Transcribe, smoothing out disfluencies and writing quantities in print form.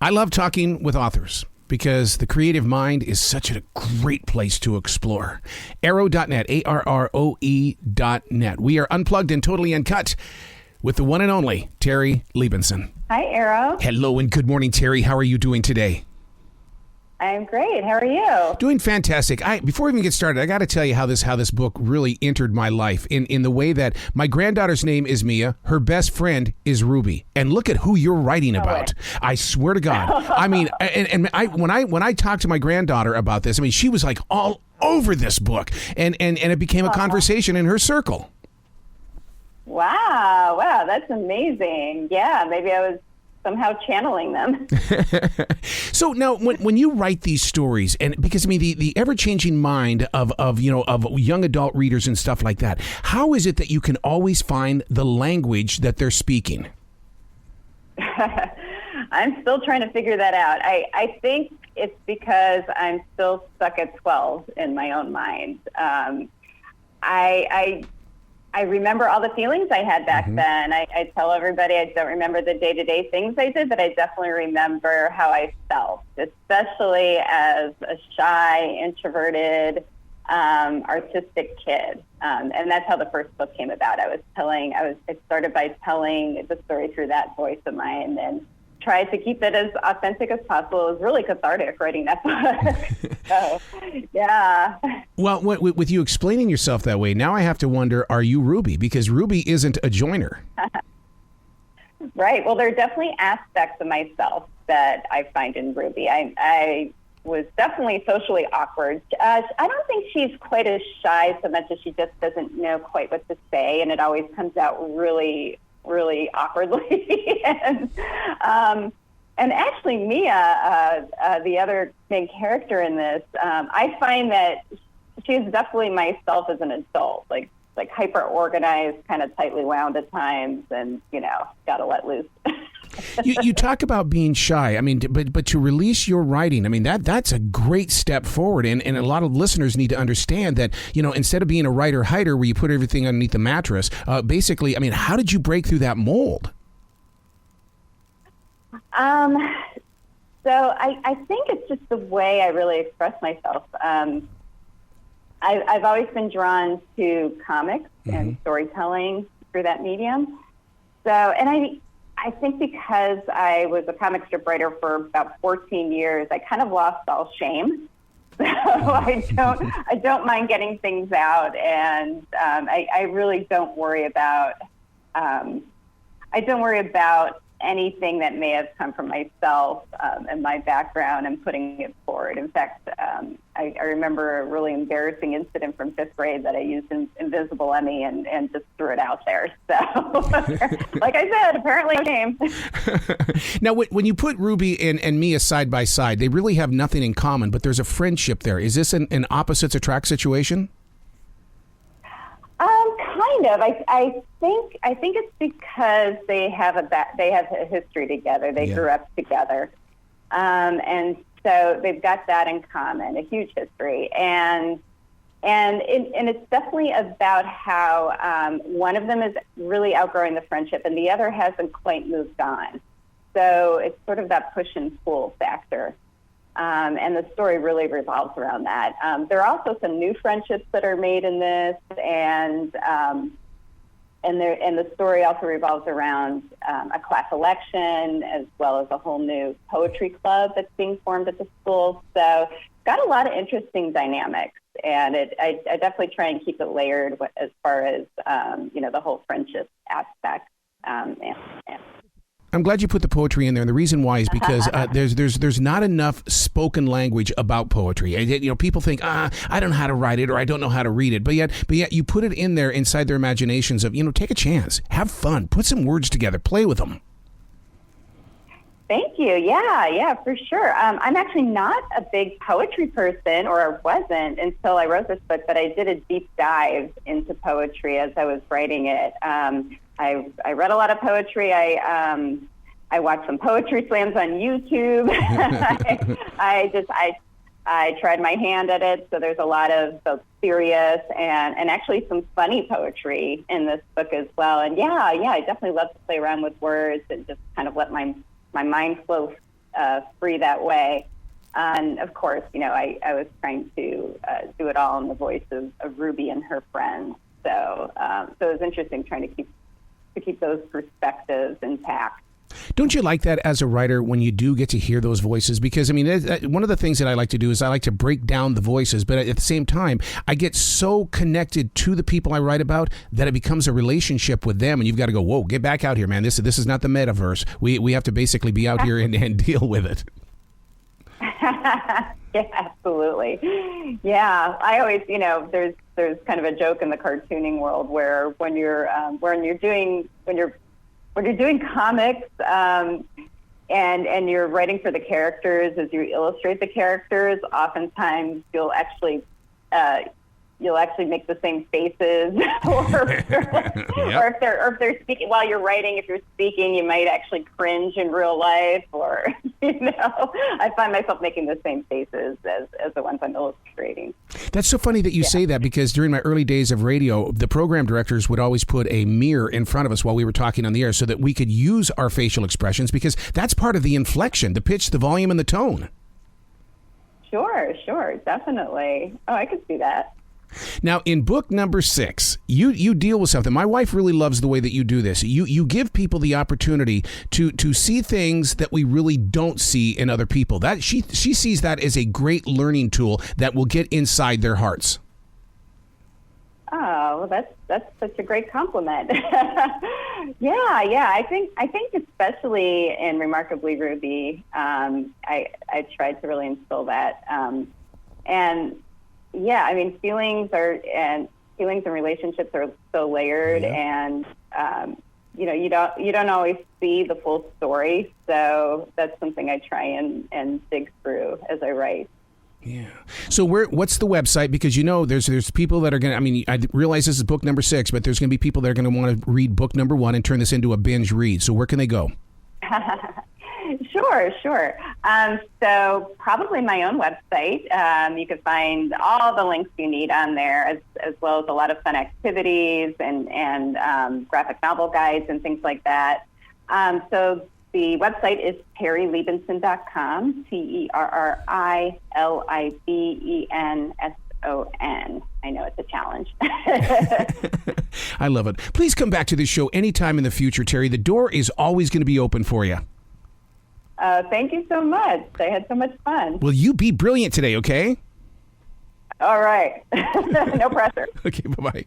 I love talking with authors because the creative mind is such a great place to explore. Arrow.net, ARROE.net. We are unplugged and totally uncut with the one and only Terri Libenson. Hi, Arrow. Hello and good morning, Terri. How are you doing today? I'm great. How are you? Doing fantastic. Before we even get started, I got to tell you how this book really entered my life in the way that my granddaughter's name is Mia, her best friend is Ruby, and look at who you're writing about. I swear to God. I mean, when I talked to my granddaughter about this, I mean, she was like all over this book, and it became a conversation in her circle. Wow, that's amazing. Yeah, maybe I was somehow channeling them. So now, when you write these stories, and because I mean the ever-changing mind of young adult readers and stuff like that, how is it that you can always find the language that they're speaking? I'm still trying to figure that out. I think it's because I'm still stuck at 12 in my own mind. I remember all the feelings I had back then. I tell everybody I don't remember the day-to-day things I did, but I definitely remember how I felt, especially as a shy, introverted, artistic kid. And that's how the first book came about. It started by telling the story through that voice of mine, and tried to keep it as authentic as possible. It was really cathartic writing that book. So, yeah. Well, with you explaining yourself that way, now I have to wonder, are you Ruby? Because Ruby isn't a joiner. Right. Well, there are definitely aspects of myself that I find in Ruby. I was definitely socially awkward. I don't think she's quite as shy so much as she just doesn't know quite what to say, and it always comes out really awkwardly. And actually Mia, the other main character in this, I find that she's definitely myself as an adult, like hyper organized, kind of tightly wound at times, and gotta let loose. You talk about being shy. I mean, but to release your writing, I mean, that's a great step forward. And a lot of listeners need to understand that, instead of being a writer-hider where you put everything underneath the mattress, basically, I mean, how did you break through that mold? So I think it's just the way I really express myself. I've always been drawn to comics and storytelling through that medium. So, and I think because I was a comic strip writer for about 14 years, I kind of lost all shame. So I don't mind getting things out, and I really don't worry about anything that may have come from myself and my background and putting it forward. In fact, I remember a really embarrassing incident from 5th grade that I used in Invisible Emmie and just threw it out there. So, like I said, apparently shame. Now, when you put Ruby and Mia side by side, they really have nothing in common, but there's a friendship there. Is this an opposites attract situation? Kind of. I think it's because they have a history together. They grew up together, and so they've got that in common, a huge history. And it's definitely about how one of them is really outgrowing the friendship, and the other hasn't quite moved on. So it's sort of that push and pull factor. And the story really revolves around that. There are also some new friendships that are made in this, and the story also revolves around a class election, as well as a whole new poetry club that's being formed at the school. So it's got a lot of interesting dynamics, and I definitely try and keep it layered as far as the whole friendship aspect. I'm glad you put the poetry in there, and the reason why is because there's not enough spoken language about poetry. People think, I don't know how to write it, or I don't know how to read it, but yet you put it in there inside their imaginations of, take a chance, have fun, put some words together, play with them. Thank you. Yeah, for sure. I'm actually not a big poetry person, or I wasn't until I wrote this book, but I did a deep dive into poetry as I was writing it. I read a lot of poetry. I watched some poetry slams on YouTube. I tried my hand at it. So there's a lot of both serious and actually some funny poetry in this book as well. And I definitely love to play around with words and just kind of let my mind flow free that way. And of course, I was trying to do it all in the voice of Ruby and her friends. So it was interesting trying to keep those perspectives intact. Don't you like that as a writer when you do get to hear those voices? Because, I mean, one of the things that I like to do is I like to break down the voices, but at the same time, I get so connected to the people I write about that it becomes a relationship with them, and you've got to go, whoa, get back out here, man. This is not the metaverse. We have to basically be out here and deal with it. Yeah, absolutely. Yeah, I always, there's kind of a joke in the cartooning world where when you're doing comics and you're writing for the characters, as you illustrate the characters, oftentimes you'll actually make the same faces, or if they're speaking while you're writing. If you're speaking, you might actually cringe in real life, or I find myself making the same faces as the ones I'm illustrating. That's so funny that you say that, because during my early days of radio, the program directors would always put a mirror in front of us while we were talking on the air so that we could use our facial expressions, because that's part of the inflection, the pitch, the volume, and the tone. Sure, definitely. Oh, I could see that. Now, in book number 6, you deal with something. My wife really loves the way that you do this. You give people the opportunity to see things that we really don't see in other people. That she sees that as a great learning tool that will get inside their hearts. Oh, well, that's such a great compliment. Yeah. I think especially in Remarkably Ruby, I tried to really instill that. And yeah, I mean, feelings and relationships are so layered, and you don't always see the full story. So that's something I try and dig through as I write. Yeah. So what's the website? Because there's people that are going to, I mean, I realize this is book number 6, but there's going to be people that are going to want to read book number 1 and turn this into a binge read. So where can they go? Sure. So probably my own website. You can find all the links you need on there, as well as a lot of fun activities and graphic novel guides and things like that. So the website is terrilibenson.com, TerriLibenson. I know it's a challenge. I love it. Please come back to this show anytime in the future, Terri. The door is always going to be open for you. Thank you so much. I had so much fun. Will you be brilliant today, okay? All right. No pressure. Okay, bye-bye.